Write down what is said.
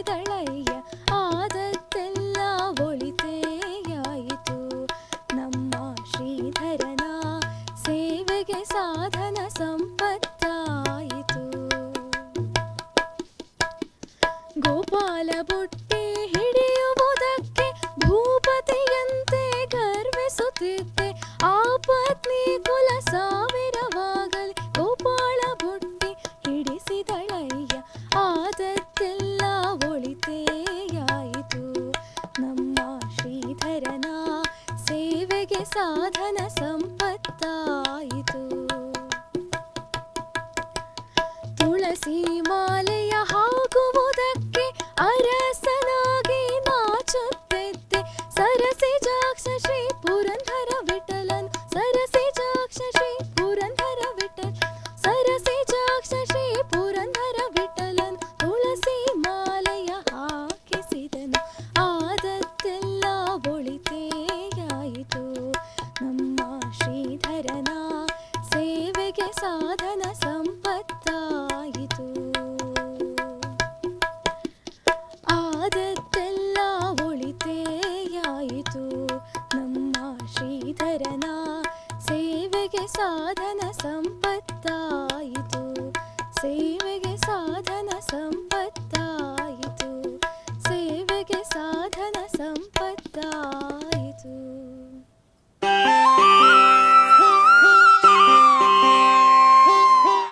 ಹಿಡಿಸಿದಳಯ್ಯ ಆದತ್ತೆಲ್ಲ ಒಳಿತೆಯಾಯಿತು ನಮ್ಮ ಶ್ರೀಧರನ ಸೇವೆಗೆ ಸಾಧನ ಸಂಪತ್ತಾಯಿತು. ಗೋಪಾಲ ಬುಟ್ಟಿ ಹಿಡಿಯುವುದಕ್ಕೆ ಭೂಪತಿಯಂತೆ ಗರ್ವಿಸುತ್ತಿದ್ದೆ ಆ ಪತ್ನಿ ಕುಲ ಸಾವಿರವಾಗಲಿ ಗೋಪಾಲ ಬುಟ್ಟಿ ಹಿಡಿಸಿದಳಯ್ಯ ಆದತ್ತೆಲ್ಲ ಒಳಿತೆಯಾಯಿತು ನಮ್ಮ ಶ್ರೀಧರನ ಸೇವೆಗೆ ಸಾಧನ ಸಂಪತ್ತಾಯಿತು. ತುಳಸಿ ಮಾಲೆಯ ಹಾಕುವುದಕ್ಕೆ ಅರಸನಾಗಿ ನಾಚುತ್ತಿದ್ದೆ ಸರಸಿಜಾಕ್ಷ ಶ್ರೀ ಪುರಂದರ ವಿಠಲನ್ ಸರಸಿಜಾಕ್ಷ ಶ್ರೀ ಪುರಂದರ ವಿಠಲ್ ಸರಸಿಜಾಕ್ಷ ಶ್ರೀ ಪುರಂದರ ವಿಠಲನ್ ತುಳಸಿ ಮಾಲೆಯ ಹಾಕಿಸಿದನು ಆದತ್ತೆಲ್ಲ ಒಳಿತೆಯಾಯಿತು ನಮ್ಮ ಶ್ರೀಧರನ ಸೇವೆಗೆ ಸಾಧನ ಸಂಪತ್ತಾಯಿತು. ಆದತ್ತೆಲ್ಲ ಒಳಿತೆಯಾಯಿತು ನಮ್ಮ ಶ್ರೀಧರನ ಸೇವೆಗೆ ಸಾಧನ ಸಂಪತ್ತಾಯಿತು ಸೇವೆಗೆ ಸಾಧನ ಸಂಪತ್ತಾಯಿತು ಸೇವೆಗೆ ಸಾಧನ ಸಂಪತ್ತಾಯಿತು.